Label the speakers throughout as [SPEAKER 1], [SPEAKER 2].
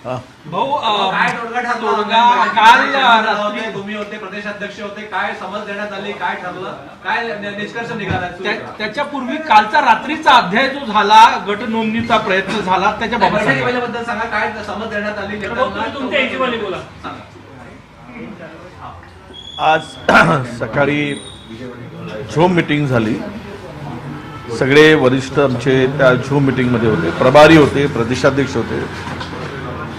[SPEAKER 1] भाऊ
[SPEAKER 2] काय तोडगा
[SPEAKER 1] तोडगा काल रात्री
[SPEAKER 2] तुम्ही होते, प्रदेशाध्यक्ष होते, काय समज देण्यात आली, काय ठरलं, काय निष्कर्ष निघाला?
[SPEAKER 1] त्याच्यापूर्वी कालचा रात्रीचा अध्याय जो झाला, गट नोंदणीचा प्रयत्न झाला, त्याच्या
[SPEAKER 2] बद्दल सांगा, काय समज देण्यात आली?
[SPEAKER 1] तुमच्या हिशोबाने बोला.
[SPEAKER 3] आज सकाळी झूम मीटिंग झाली. सगळे वरिष्ठ आमचे त्या झूम मीटिंगमध्ये होते. प्रभारी होते, प्रदेशाध्यक्ष होते,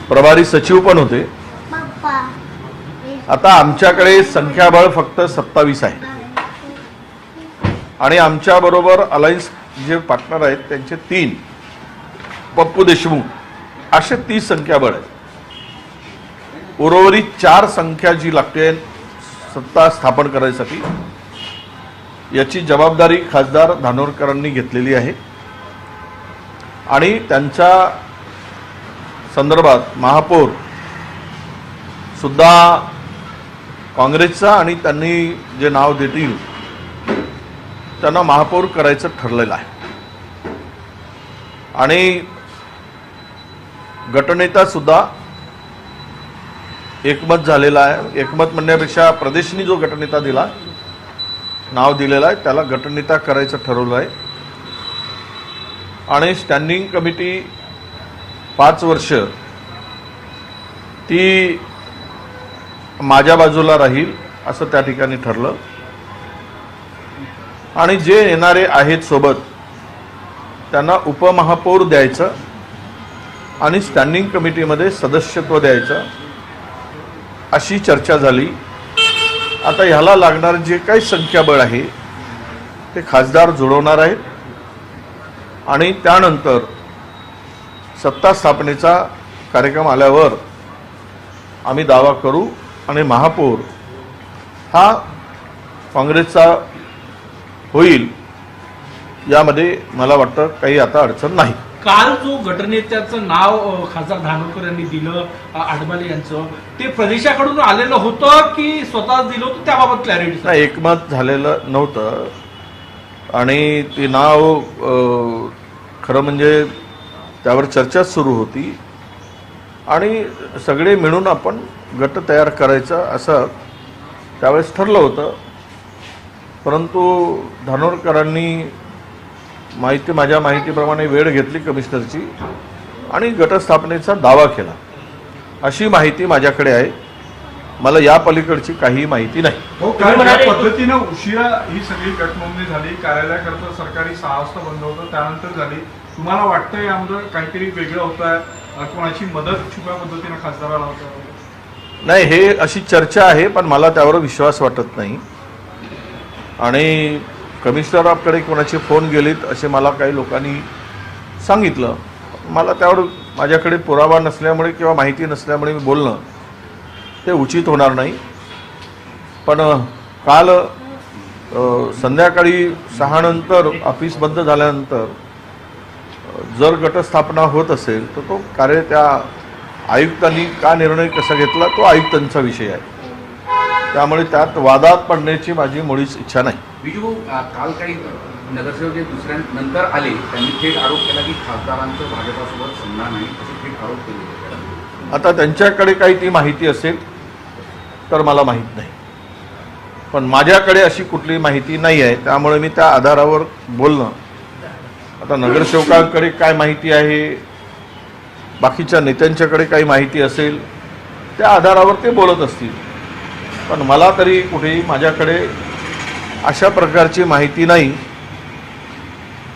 [SPEAKER 3] प्रभारी सचिव पण होते. आता आमच्याकडे संख्याबळ फक्त 27 आहे आणि आमच्या बरोबर अलायन्स जे पार्टनर आहेत त्यांचे 3, पप्पू देशमुख असे 30 संख्याबळ आहे. उर्वरित 4 संख्या जी लागते सत्ता स्थापन करायसाठी याची जबाबदारी खासदार धानोरकरांनी घेतलेली आहे आणि त्यांच्या संदर्भात महापौर सुद्धा काँग्रेसचा आणि त्यांनी जे नाव देतील त्यांना महापौर करायचं ठरलेलं आहे आणि गटनेता सुद्धा एकमत झालेला आहे. एकमत म्हणण्यापेक्षा प्रदेशनी जो गटनेता दिला, नाव दिलेलं आहे, त्याला गटनेता करायचं ठरवलं आहे आणि स्टँडिंग कमिटी 5 वर्ष ती माझ्या बाजूला राहील असं त्या ठिकाणी ठरलं आणि जे येणारे आहेत सोबत त्यांना उपमहापौर द्यायचं आणि स्टँडिंग कमिटीमध्ये सदस्यत्व द्यायचं अशी चर्चा झाली. आता ह्याला लागणार जे काही संख्याबळ आहे ते खासदार जुळवणार आहेत आणि त्यानंतर सत्ता स्थापनेचा कार्यक्रम आल्यावर आम्ही दावा करू आणि महापौर हा काँग्रेसचा होईल यामध्ये मला वाटतं काही आता अडचण नाही.
[SPEAKER 1] काल जो गटनेत्याचं नाव खासदार धानोरकर यांनी दिलं, आडमाले यांचं, ते प्रदेशाकडून आलेलं होतं की स्वतः दिलं होतं, त्याबाबत क्लॅरिटी?
[SPEAKER 3] नाही, एकमत झालेलं नव्हतं आणि ते नाव खरं म्हणजे त्यावर चर्चा सुरू होती आणि सगळे मिळून आपण गट तयार करायचा असं त्यावेळेस ठरलं होतं. परंतु धानोरकरांनी माझ्या माहितीप्रमाणे वेळ घेतली कमिशनरची आणि गटस्थापनेचा दावा केला अशी माहिती माझ्याकडे आहे. मला या पलीकडची काही माहिती नाही.
[SPEAKER 4] पद्धतीनं उशिरा ही सगळी गटनोंदणी झाली, कार्यालयाकरता सरकारी 6 वाजता बंद होतं, त्यानंतर झाली. तुम्हाला वाटतं यामध्ये काहीतरी वेगळं होतं, कोणाची मदत छुप्या पद्धतीनं खासदाराला होतं?
[SPEAKER 3] नाही, हे अशी चर्चा आहे पण मला त्यावर विश्वास वाटत नाही आणि कमिशनराकडे कोणाचे फोन गेलेत असे मला काही लोकांनी सांगितलं. मला त्यावर माझ्याकडे पुरावा नसल्यामुळे किंवा माहिती नसल्यामुळे मी बोलणं ते उचित होणार नाही. पण काल संध्याकाळी 6 नंतर ऑफिस बंद झाल्यानंतर जर गटस्थापना होत असेल तर तो त्या आयुक्तांनी का निर्णय कसा घेतला तो आयुक्तांचा विषय आहे. त्यामुळे त्यात वादात पडण्याची माझी मुळीच इच्छा नाही.
[SPEAKER 5] बिजू, काल काही नगरसेवक जे दुसऱ्यानंतर आले त्यांनी थेट आरोप केला की खासदारांचं भाजपासोबत संधान नाही, असे थेट आरोप केले.
[SPEAKER 3] आता त्यांच्याकडे काही ती माहिती असेल तर मला माहीत नाही, पण माझ्याकडे अशी कुठली माहिती नाही आहे, त्यामुळे मी त्या आधारावर बोलणं. आता नगरसेवकांकडे काय माहिती आहे, बाकीच्या नेत्यांच्याकडे काही माहिती असेल त्या आधारावर ते बोलत असतील, पण मला तरी कुठेही माझ्याकडे अशा प्रकारची माहिती नाही,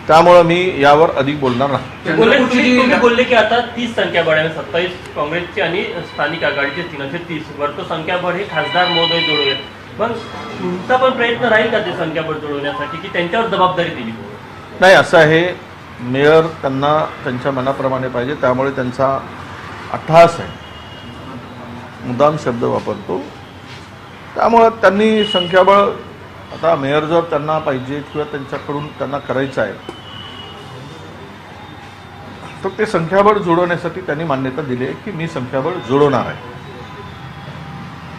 [SPEAKER 3] त्यामुळे मी यावर अधिक बोलणार नाही.
[SPEAKER 6] तुम्ही बोलले की आता 30 संख्याबळ आहे, 27 काँग्रेसचे आणि स्थानिक आघाडीचे 330 वरतो संख्याबळ हे खासदार महोदय जोडूयात. पण तुमचा पण प्रयत्न राहील का ते संख्याबळ जोडवण्यासाठी की त्यांच्यावर जबाबदारी दिली?
[SPEAKER 3] नाही, असं आहे, मेयर त्यांना त्यांच्या मनाप्रमाणे पाहिजे, त्यामुळे त्यांचा अट्टहास आहे, मुद्दाम शब्द वापरतो. त्यामुळं त्यांनी संख्याबळ, आता मेयर जर त्यांना पाहिजे किंवा त्यांच्याकडून त्यांना करायचं आहे तर ते संख्याबळ जोडवण्यासाठी त्यांनी मान्यता दिली आहे की मी संख्याबळ जोडवणार आहे.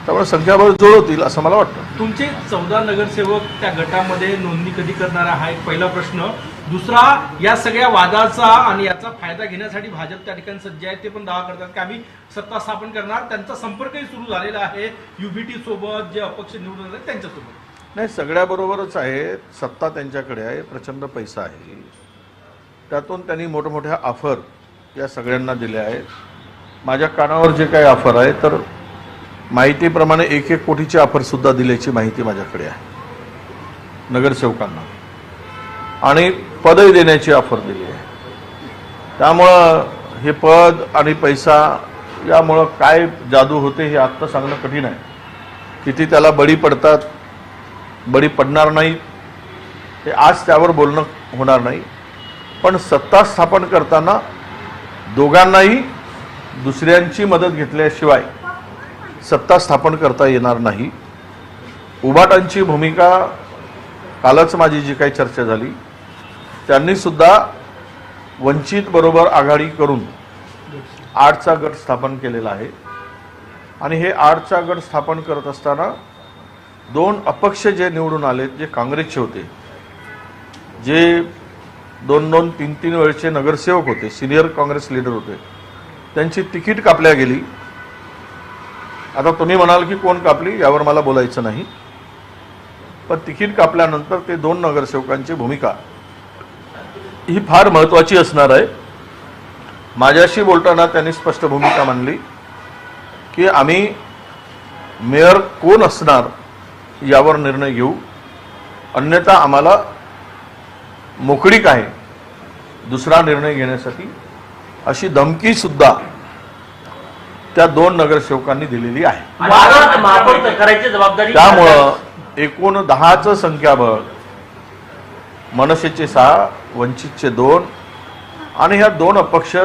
[SPEAKER 3] त्यामुळे संख्याबळ जुळवतील असं मला वाटतं.
[SPEAKER 1] तुमचे 14 नगरसेवक त्या गटामध्ये नोंदणी कधी करणार हा एक पहिला प्रश्न. दुसरा, या सगळ्या वादाचा आणि याचा फायदा घेण्यासाठी भाजप त्या ठिकाणी सज्ज आहे. ते पण दावा करतात की आम्ही सत्ता स्थापन करणार. त्यांचा संपर्कही सुरू झालेला आहे युबीटी सोबत, जे अपक्ष निवडून आले त्यांच्यासोबत.
[SPEAKER 3] नाही, सगळ्याबरोबरच आहे. सत्ता त्यांच्याकडे आहे, प्रचंड पैसा आहे. त्यातून त्यांनी मोठमोठ्या ऑफर या सगळ्यांना दिल्या आहेत. माझ्या कानावर जे काही ऑफर आहे, तर माहितीप्रमाणे 1-1 कोटीची ऑफरसुद्धा दिल्याची माहिती माझ्याकडे आहे नगरसेवकांना, आणि पदही देण्याची ऑफर दिली आहे. त्यामुळं हे पद आणि पैसा यामुळं काय जादू होते हे आत्ता सांगणं कठीण आहे. किती त्याला बळी पडतात, बळी पडणार नाही, हे आज त्यावर बोलणं होणार नाही. पण सत्ता स्थापन करताना दोघांनाही दुसऱ्यांची मदत घेतल्याशिवाय सत्ता स्थापन करता येणार नाही. उभाटांची भूमिका, कालच माझी जी काही चर्चा झाली, त्यांनी सुद्धा वंचित बरोबर आघाडी करून 8चा गट स्थापन केलेला आहे. आणि हे 8चा गट स्थापन करत असताना 2 अपक्ष जे निवडून आले, जे काँग्रेसचे होते, जे 2-2, 3-3 वेळचे नगरसेवक होते, सिनियर काँग्रेस लीडर होते, त्यांची तिकीट कापल्या गेली. आता तुम्ही म्हणाल की कोण कापली, यावर मला बोलायचं नाही. पण तिकीट कापल्यानंतर ते 2 नगरसेवकांची भूमिका ही फार महत्त्वाची असणार आहे. माझ्याशी बोलताना त्यांनी स्पष्ट भूमिका मांडली की आम्ही मेयर कोण असणार यावर निर्णय घेऊ, अन्यथा आम्हाला मोकळीक आहे दुसरा निर्णय घेण्यासाठी, अशी धमकी सुद्धा त्या 2 नगरसेवकांनी दिलेली आहे.
[SPEAKER 6] महापौर करायची जबाबदारी
[SPEAKER 3] त्यामुळं एकूण 10चं संख्याबळ, मनसेचे 6, वंचितचे 2 आणि ह्या 2 अपक्ष,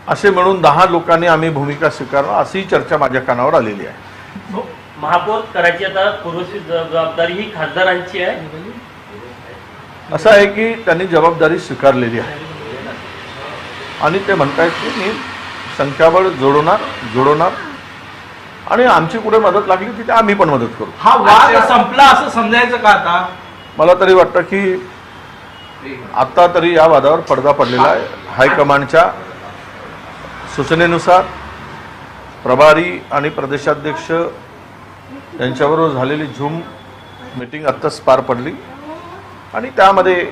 [SPEAKER 3] असे मिळून 10 लोकांनी आम्ही भूमिका स्वीकारणार, अशी चर्चा माझ्या कानावर आलेली आहे.
[SPEAKER 6] महापौर करायची आता पूर्वशी जबाबदारी ही खासदारांची आहे.
[SPEAKER 3] असं आहे की त्यांनी जबाबदारी स्वीकारलेली आहे आणि ते म्हणतायत की मी संख्याबळ जोडवणार आणि आमची कुठे मदत लागली तिथे आम्ही पण मदत करू.
[SPEAKER 1] हा वाद संपला असं समजायचं का आता?
[SPEAKER 3] मला तरी वाटतं की आता तरी या वादावर पडदा पडलेला आहे. हायकमांडच्या सूचनेनुसार प्रभारी आणि प्रदेशाध्यक्ष यांच्याबरोबर झालेली झूम मीटिंग आत्ताच पार पडली आणि त्यामध्ये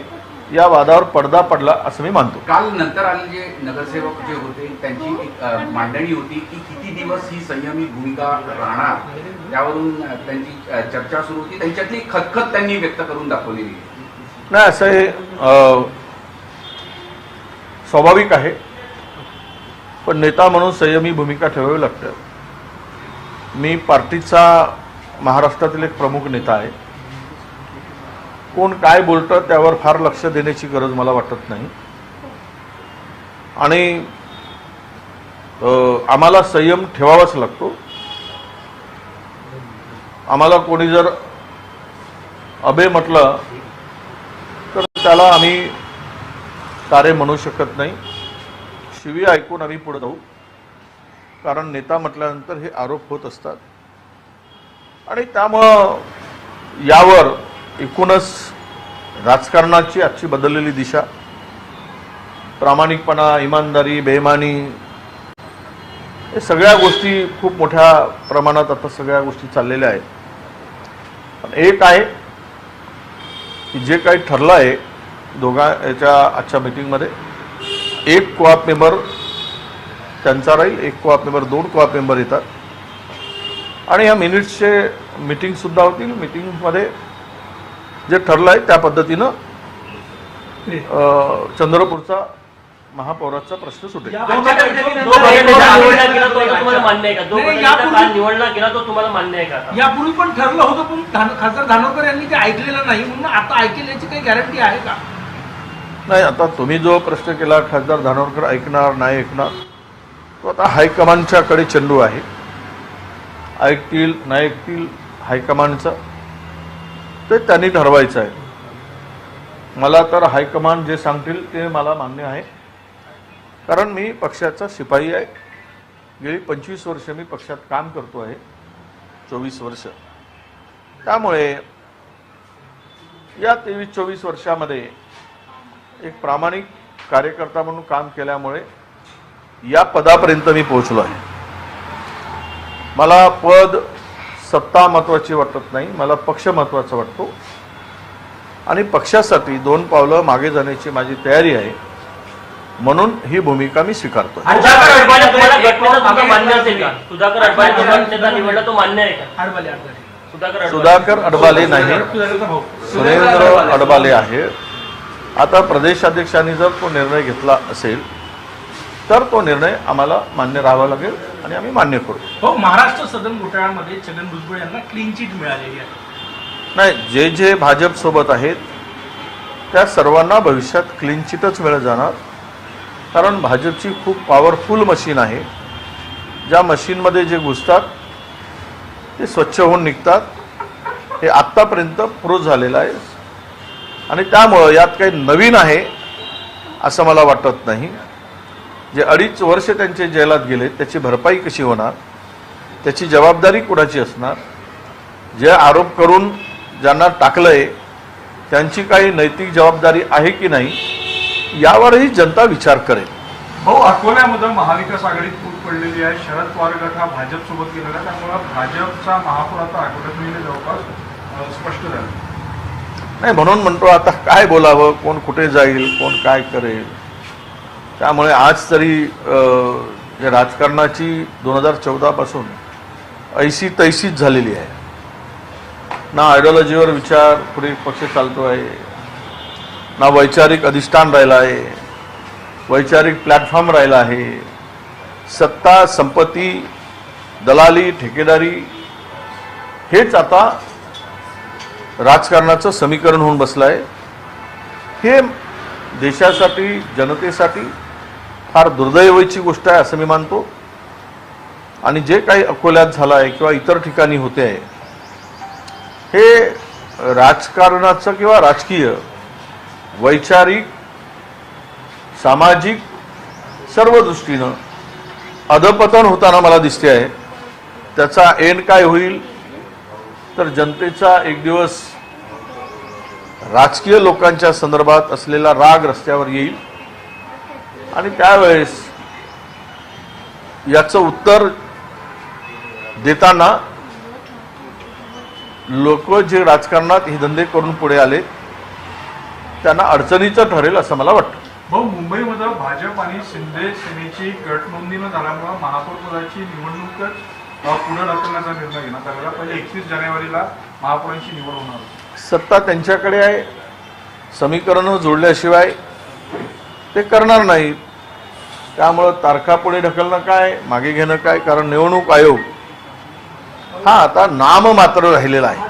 [SPEAKER 3] या वादावर पडदा पडला असं मी मानतो.
[SPEAKER 5] काल नंतर आले जे नगरसेवक जे होते त्यांची एक मांडणी होती की किती दिवस ही संयमी भूमिका राहणार, त्यावरून त्यांची चर्चा सुरू होती. त्यांच्यातली खतखत त्यांनी व्यक्त करून दाखवलेली.
[SPEAKER 3] नाही, असं हे स्वाभाविक आहे, पण नेता म्हणून संयमी भूमिका ठेवावी लागते. मी पार्टीचा महाराष्ट्रातील एक प्रमुख नेता आहे. कोण काय बोलतं त्यावर फार लक्ष देण्याची गरज मला वाटत नाही. आणि आम्हाला संयम ठेवावाच लागतो. आम्हाला कोणी जर अबे म्हटलं तर त्याला आम्ही तारे म्हणू शकत नाही. शिवी ऐकून आम्ही पुढे जाऊ, कारण नेता म्हटल्यानंतर हे आरोप होत असतात. आणि त्यामुळं यावर एकूणच राजकारणाची आजची बदललेली दिशा, प्रामाणिकपणा, इमानदारी, बेईमानी, हे सगळ्या गोष्टी खूप मोठ्या प्रमाणात आता सगळ्या गोष्टी चाललेल्या आहेत. पण एक आहे की जे काही ठरलं आहे दोघांच्या आजच्या मीटिंगमध्ये, 1 कोऑप मेंबर त्यांचा राहील, 1 कोऑप मेंबर, 2 कोऑप मेंबर येतात आणि ह्या मिनिट्सचे मीटिंगसुद्धा होतील. मीटिंगमध्ये जे ठरलं आहे त्या पद्धतीनं चंद्रपूरचा महापौराचा प्रश्न सुटेल.
[SPEAKER 6] निवडला गेला तो तुम्हाला मान्य आहे का?
[SPEAKER 1] यापूर्वी पण ठरलं होतं, पण खासदार धानोरकर यांनी ते ऐकलेलं नाही, म्हणून आता ऐकेल याची काही गॅरंटी आहे का?
[SPEAKER 3] नाही, आता तुम्ही जो प्रश्न केला खासदार धानोरकर ऐकणार नाही ऐकणार, तो आता हायकमांडच्याकडे चेंडू आहे. ऐकतील नाही ऐकतील हायकमांडचं ते त्यांनी ठरवायचं आहे. मला तर हायकमांड जे सांगतील ते मला मान्य आहे, कारण मी पक्षाचा शिपाई आहे. गेली 25 वर्ष मी पक्षात काम करतो आहे, 24 वर्ष. त्यामुळे या 23-24 वर्षामध्ये एक प्रामाणिक कार्यकर्ता म्हणून काम केल्यामुळे या पदापर्यंत मी पोहोचलो आहे. मला पद सत्ता महत्त्वाची वाटत नाही, मला पक्ष महत्त्वाचा वाटतो आणि पक्षासाठी 2 पावलं मागे जाण्याची माझी तयारी आहे, म्हणून ही भूमिका मी स्वीकारतो.
[SPEAKER 6] सुधाकर अडबाले तुम्हाला गटनेता तुमचा मान्य असेल का? सुधाकर अडबाले जो गटनेता निवडला तो मान्य आहे का?
[SPEAKER 3] सुधाकर अडबाले नाही,
[SPEAKER 1] सुधाकरचा भाऊ.
[SPEAKER 3] सुरेंद्र अडबाले आहे. आता प्रदेशाध्यक्षांनी जर तो निर्णय घेतला असेल तर तो निर्णय आम्हाला मान्य राहावा लागेल आणि आम्ही मान्य करू.
[SPEAKER 1] हो, महाराष्ट्र सदन घोटाळ्यामध्ये छगन भुजबळ यांना क्लीन चिट मिळालेली आहे.
[SPEAKER 3] नाही, जे जे भाजप सोबत आहेत त्या सर्वांना भविष्यात क्लीन चिटच मिळत जाणार, कारण भाजपची खूप पॉवरफुल मशीन आहे. ज्या मशीनमध्ये जे घुसतात ते स्वच्छ होऊन निघतात. हे आत्तापर्यंत प्रूव्ह झालेलं आहे आणि त्यामुळं यात काही नवीन आहे असं मला वाटत नाही. जे 2.5 वर्ष त्यांचे जेलात गेले त्याची भरपाई कशी होणार, त्याची जबाबदारी कुणाची असणार, जे आरोप करून ज्यांना टाकलंय त्यांची काही नैतिक जबाबदारी आहे की नाही यावरही जनता विचार करेल.
[SPEAKER 4] भाऊ, अकोल्यामध्ये महाविकास आघाडीत फूट पडलेली आहे. शरद पवार गट हा भाजप सोबत गेलेला आहे, त्यामुळे भाजपचा महापौर आता अकोल्यात मिळणे जवळपास स्पष्ट झालं.
[SPEAKER 3] नाही, म्हणून म्हणतो आता काय बोलावं, कोण कुठे जाईल, कोण काय करेल. त्यामुळे आज तरी जे राजकारणाची 2014 पासून ऐशी तैशीच झालेली आहे. ना आयडिओलॉजीवर विचार पुढे पक्ष चालतो आहे, ना वैचारिक अधिष्ठान राहिला आहे, वैचारिक प्लॅटफॉर्म राहिला आहे. सत्ता, संपत्ती, दलाली, ठेकेदारी हेच आता राजकारणाचं समीकरण होऊन बसलं आहे. हे देशासाठी, जनतेसाठी फार दुर्दैवाची गोष्ट आहे असं मी मानतो. आणि जे काही अकोल्यात झालं आहे किंवा इतर ठिकाणी होते आहे हे राजकारणाचं किंवा राजकीय, वैचारिक, सामाजिक सर्व दृष्टीनं अधपतन होताना मला दिसते आहे. त्याचा एंड काय होईल तर जनतेचा एक दिवस राजकीय लोकांच्या संदर्भात असलेला राग रस्त्यावर येईल आणि त्यावेळेस याचं उत्तर देताना लोक जे राजकारणात हे धंदे करून पुढे आले त्यांना अडचणीचं ठरेल असं मला वाटतं.
[SPEAKER 4] भाऊ, मुंबईमध्ये भाजप आणि शिंदे सेनेची गटनोंदी न झाल्यामुळे महापौर पदाची निवडणूकच पुढे ढकलण्याचा निर्णय घेण्यात आलेला. पहिले 31 जानेवारीला महापौरांची निवड होणार होती.
[SPEAKER 3] सत्ता त्यांच्याकडे आहे, समीकरणं जोडल्याशिवाय ते करणार नाहीत. त्यामुळं तारखा पुढे ढकलणं काय, मागे घेणं काय, कारण निवडणूक आयोग हा आता नाम मात्र राहिलेला आहे.